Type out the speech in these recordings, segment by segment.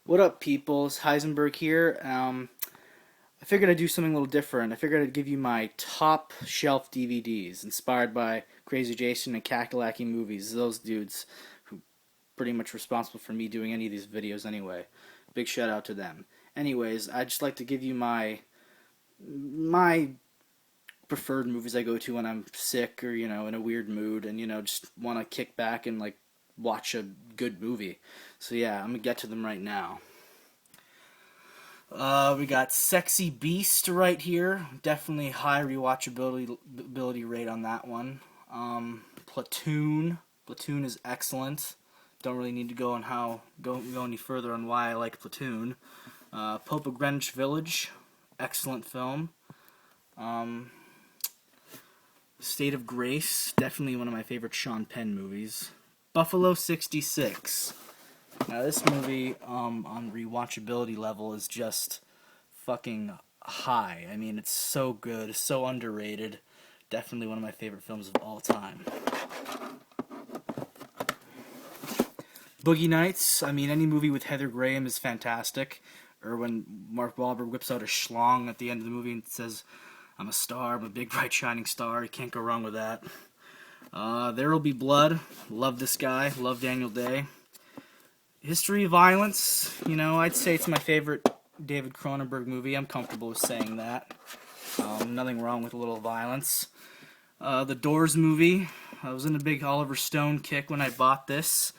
What up, peoples? Heisenberg here. I figured I'd do something a little different. I figured I'd give you my top shelf DVDs, inspired by Crazy Jason and Kakalaki Movies. Those dudes who pretty much responsible for me doing any of these videos anyway. Big shout out to them. Anyways, I'd just like to give you my preferred movies I go to when I'm sick or in a weird mood and just want to kick back and like watch a good movie. So yeah, I'm gonna get to them right now. We got Sexy Beast right here. Definitely high rewatchability rate on that one. Platoon. Platoon is excellent. Don't really need to go any further on why I like Platoon. Pope of Greenwich Village. Excellent film. Um, State of Grace. Definitely one of my favorite Sean Penn movies. Buffalo 66. Now this movie, on rewatchability level, is just fucking high. I mean, it's so good, so underrated. Definitely one of my favorite films of all time. Boogie Nights. I mean, any movie with Heather Graham is fantastic. Or when Mark Wahlberg whips out a schlong at the end of the movie and says, "I'm a star, I'm a big bright shining star." You can't go wrong with that. There Will Be Blood. Love this guy. Love Daniel Day. History of Violence, I'd say it's my favorite David Cronenberg movie. I'm comfortable with saying that. Nothing wrong with a little violence. The Doors movie. I was in a big Oliver Stone kick when I bought this.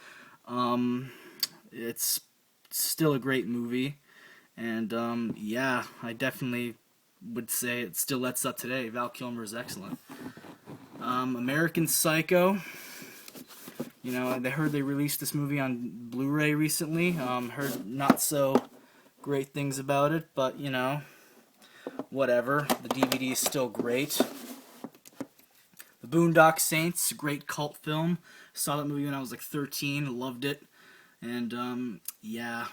It's still a great movie. And, yeah, I definitely would say it still lets up today. Val Kilmer is excellent. American Psycho. I heard they released this movie on Blu-ray recently. Heard not so great things about it, but, whatever. The DVD is still great. The Boondock Saints, great cult film. Saw that movie when I was like 13, loved it. And, yeah,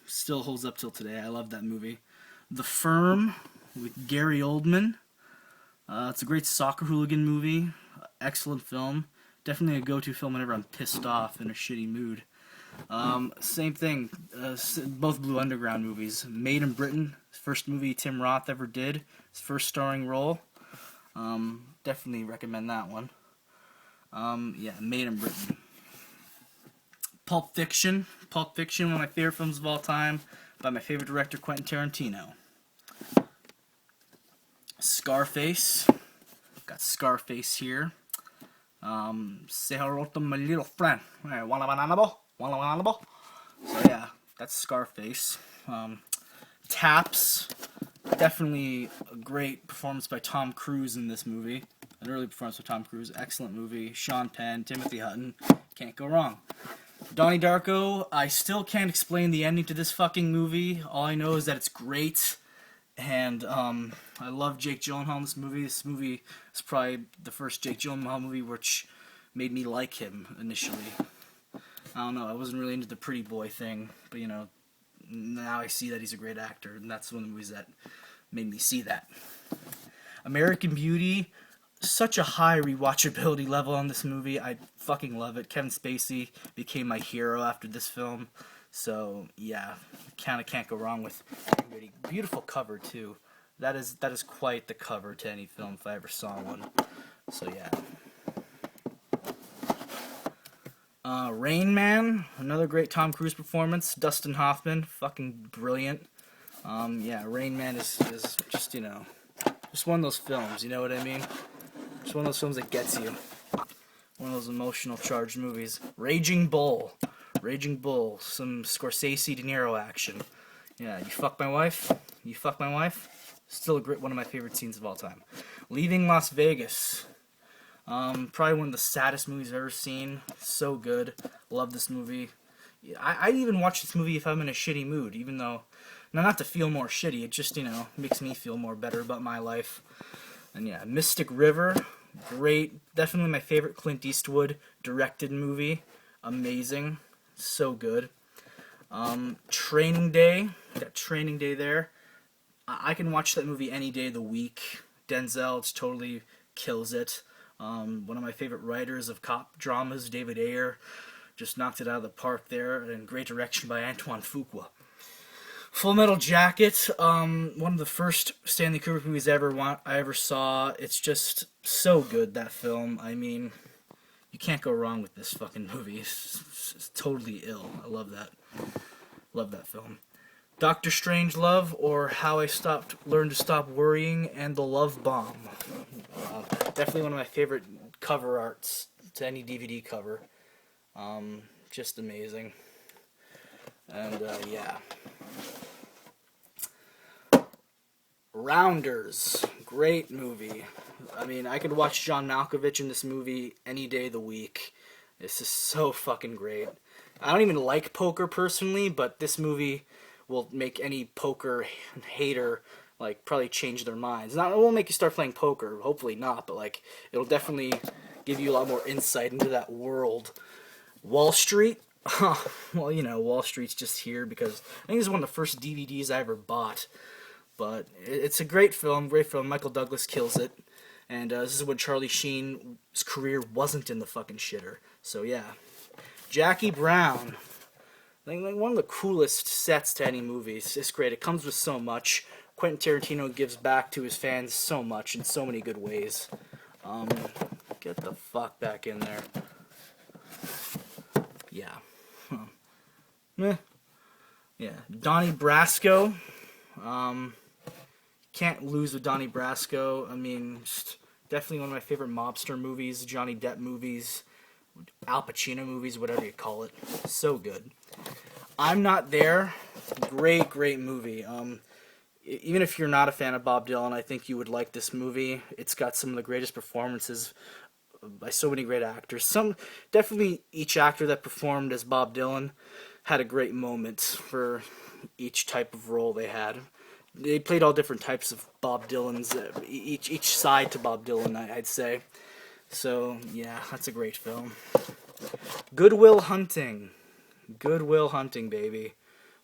still holds up till today. I love that movie. The Firm with Gary Oldman. It's a great soccer hooligan movie. Excellent film. Definitely a go-to film whenever I'm pissed off in a shitty mood. Same thing. Both Blue Underground movies. Made in Britain, first movie Tim Roth ever did. His first starring role. Definitely recommend that one. Yeah, Made in Britain. Pulp Fiction. Pulp Fiction, one of my favorite films of all time, by my favorite director, Quentin Tarantino. Scarface. Got Scarface here. Say hello to my little friend. Hey, want a banana ball? Want a banana ball? So yeah, that's Scarface. Taps. Definitely a great performance by Tom Cruise in this movie. An early performance by Tom Cruise. Excellent movie. Sean Penn, Timothy Hutton. Can't go wrong. Donnie Darko. I still can't explain the ending to this fucking movie. All I know is that it's great. And I love Jake Gyllenhaal in this movie. This movie is probably the first Jake Gyllenhaal movie which made me like him initially. I don't know, I wasn't really into the pretty boy thing, but now I see that he's a great actor, and that's one of the movies that made me see that. American Beauty, such a high rewatchability level on this movie. I fucking love it. Kevin Spacey became my hero after this film. So yeah, kind of can't go wrong with Beauty. Beautiful cover too. That is quite the cover to any film if I ever saw one. So yeah. Rain Man, another great Tom Cruise performance. Dustin Hoffman, fucking brilliant. Yeah, Rain Man is just just one of those films. You know what I mean? Just one of those films that gets you. One of those emotional charged movies. Raging Bull. Raging Bull, some Scorsese De Niro action. Yeah, you fuck my wife? You fuck my wife? Still one of my favorite scenes of all time. Leaving Las Vegas. Probably one of the saddest movies I've ever seen. So good. Love this movie. I'd even watch this movie if I'm in a shitty mood, even though, not to feel more shitty, it just, makes me feel more better about my life. And yeah, Mystic River. Great. Definitely my favorite Clint Eastwood directed movie. Amazing. So good. Training Day. Got Training Day there. I can watch that movie any day of the week. Denzel just totally kills it. One of my favorite writers of cop dramas, David Ayer, just knocked it out of the park there. And great direction by Antoine Fuqua. Full Metal Jacket, one of the first Stanley Kubrick movies I ever saw. It's just so good, that film. I mean, you can't go wrong with this fucking movie. It's totally ill. I love that. Love that film. Doctor Strangelove, or How I Learned to Stop Worrying, and The Love Bomb. Definitely one of my favorite cover arts to any DVD cover. Just amazing. And yeah. Rounders, great movie. I mean, I could watch John Malkovich in this movie any day of the week. This is so fucking great. I don't even like poker personally, but this movie will make any poker hater like probably change their minds. Not it won't make you start playing poker, hopefully not, but like it'll definitely give you a lot more insight into that world. Wall Street. Well, you know, Wall Street's just here because I think this is one of the first DVDs I ever bought. But it's a great film, Michael Douglas kills it. And this is when Charlie Sheen's career wasn't in the fucking shitter. So yeah. Jackie Brown. Like one of the coolest sets to any movie. It's great. It comes with so much. Quentin Tarantino gives back to his fans so much in so many good ways. Get the fuck back in there. Yeah. Meh. Yeah. Donnie Brasco. Can't lose with Donnie Brasco. I mean, just definitely one of my favorite mobster movies, Johnny Depp movies, Al Pacino movies, whatever you call it. So good. I'm Not There. Great, great movie. Even if you're not a fan of Bob Dylan, I think you would like this movie. It's got some of the greatest performances by so many great actors. Definitely each actor that performed as Bob Dylan had a great moment for each type of role they had. They played all different types of Bob Dylans, each side to Bob Dylan, I'd say. So, yeah, that's a great film. Good Will Hunting. Good Will Hunting, baby.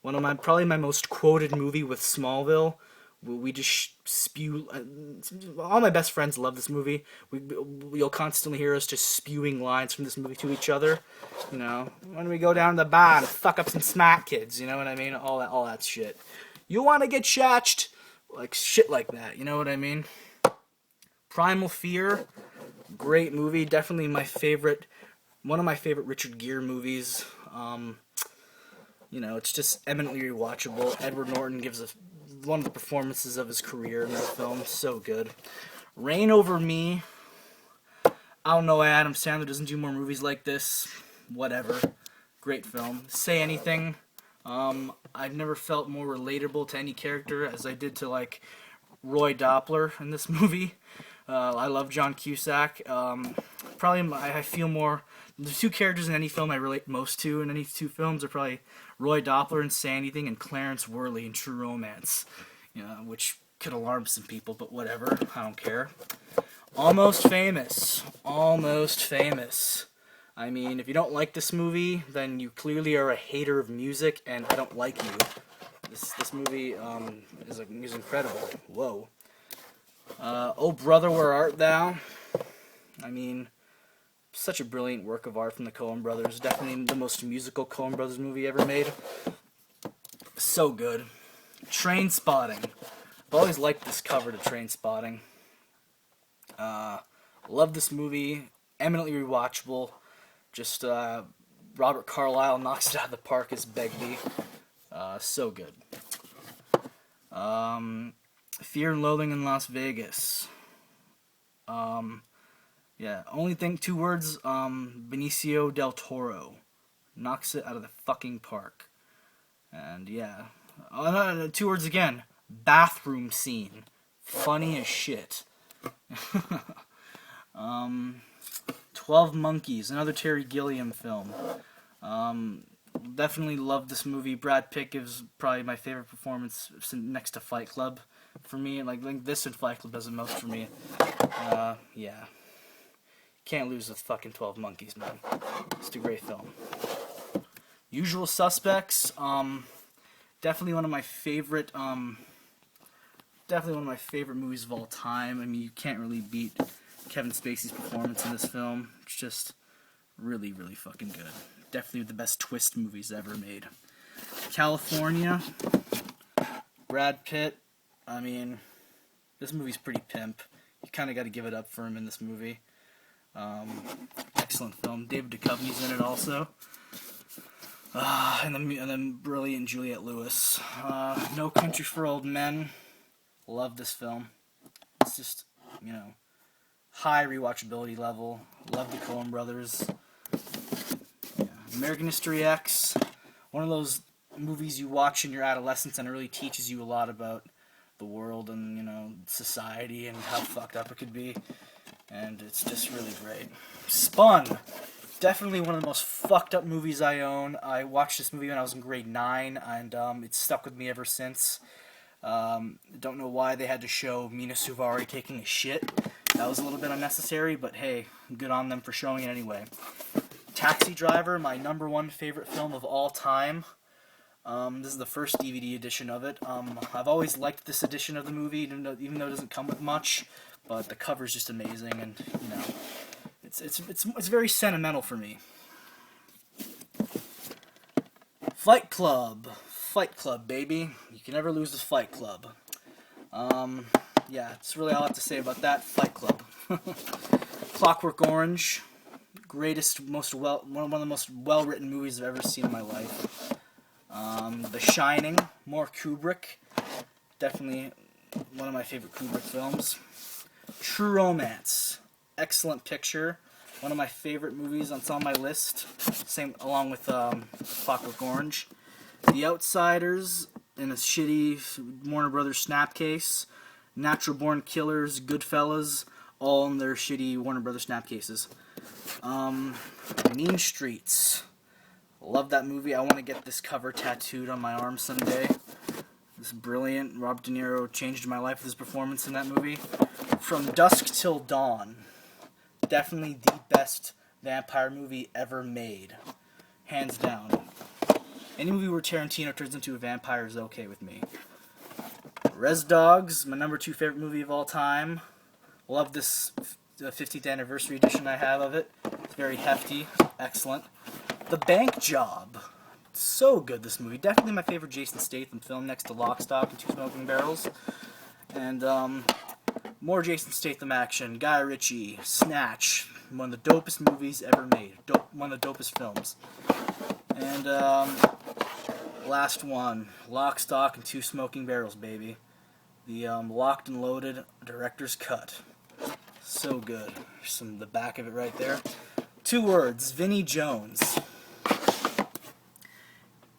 Probably my most quoted movie with Smallville. We just spew. All my best friends love this movie. You'll constantly hear us just spewing lines from this movie to each other. You know, when we go down to the bar and fuck up some smart kids. You know what I mean? All that shit. You want to get shatched? Like shit like that. You know what I mean? Primal Fear. Great movie. Definitely my favorite. One of my favorite Richard Gere movies. You know, it's just eminently rewatchable. Edward Norton gives one of the performances of his career in that film. So good. Reign Over Me. I don't know why Adam Sandler doesn't do more movies like this. Whatever. Great film. Say Anything. I've never felt more relatable to any character as I did to, like, Roy Doppler in this movie. I love John Cusack. Probably I feel more... The two characters in any film I relate most to in any two films are probably Roy Doppler in Say Anything and Clarence Worley in True Romance. You know, which could alarm some people, but whatever. I don't care. Almost Famous. Almost Famous. I mean, if you don't like this movie, then you clearly are a hater of music, and I don't like you. This movie is incredible. Whoa. Oh Brother, Where Art Thou? I mean, such a brilliant work of art from the Coen Brothers. Definitely the most musical Coen Brothers movie ever made. So good. Trainspotting. I've always liked this cover to Trainspotting. Love this movie. Eminently rewatchable. Just Robert Carlyle knocks it out of the park as Begbie. So good. Fear and Loathing in Las Vegas. Yeah, only thing, 2 words, Benicio del Toro. Knocks it out of the fucking park. And yeah. No, 2 words again. Bathroom scene. Funny as shit. 12 Monkeys, another Terry Gilliam film. Definitely love this movie. Brad Pitt gives probably my favorite performance next to Fight Club for me. Like this and Fight Club does it most for me. Yeah. Can't lose with fucking 12 Monkeys, man. It's a great film. Usual Suspects. Definitely one of my favorite. Definitely one of my favorite movies of all time. I mean, you can't really beat Kevin Spacey's performance in this film. It's just really, really fucking good. Definitely the best twist movies ever made. California. Brad Pitt, I mean, this movie's pretty pimp. You kind of got to give it up for him in this movie. Excellent film. David Duchovny's in it also. And then brilliant Juliette Lewis. No Country for Old Men. Love this film. It's just, high rewatchability level. Love the Coen Brothers. Yeah. American History X. One of those movies you watch in your adolescence and it really teaches you a lot about the world and, society and how fucked up it could be. And it's just really great. Spun. Definitely one of the most fucked up movies I own. I watched this movie when I was in grade 9, and it's stuck with me ever since. Don't know why they had to show Mina Suvari taking a shit. That was a little bit unnecessary, but hey, good on them for showing it anyway. Taxi Driver, my #1 favorite film of all time. This is the first DVD edition of it. I've always liked this edition of the movie, even though it doesn't come with much, but the cover's just amazing, and, It's very sentimental for me. Fight Club. Fight Club, baby. You can never lose this Fight Club. Yeah, it's really all I have to say about that. Fight Club. Clockwork Orange. One of the most well-written movies I've ever seen in my life. The Shining. More Kubrick. Definitely one of my favorite Kubrick films. True Romance. Excellent picture. One of my favorite movies that's on my list. Same along with Clockwork Orange. The Outsiders in a shitty Warner Brothers snapcase. Natural Born Killers, Goodfellas, all in their shitty Warner Brothers snapcases. Mean Streets. Love that movie. I want to get this cover tattooed on my arm someday. This is brilliant. Robert De Niro changed my life with his performance in that movie. From Dusk Till Dawn. Definitely the best vampire movie ever made. Hands down. Any movie where Tarantino turns into a vampire is okay with me. Res Dogs, my #2 favorite movie of all time. Love this 50th anniversary edition I have of it. It's very hefty. Excellent. The Bank Job. So good, this movie. Definitely my favorite Jason Statham film next to Lock, Stock, and Two Smoking Barrels. And, more Jason Statham action. Guy Ritchie. Snatch. One of the dopest movies ever made. One of the dopest films. And, last one. Lock, Stock, and Two Smoking Barrels, baby. The, Locked and Loaded Director's Cut. So good. There's the back of it right there. 2 words. Vinnie Jones.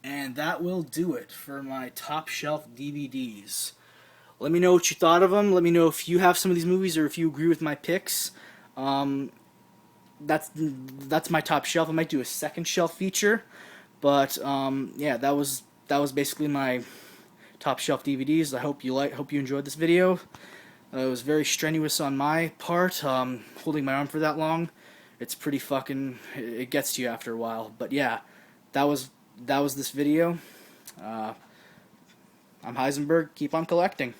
And that will do it for my top shelf DVDs. Let me know what you thought of them. Let me know if you have some of these movies or if you agree with my picks. That's my top shelf. I might do a second shelf feature, but yeah, that was basically my top shelf DVDs. I hope you enjoyed this video. It was very strenuous on my part, holding my arm for that long. It's pretty fucking. It gets to you after a while. But yeah, that was this video. I'm Heisenberg. Keep on collecting.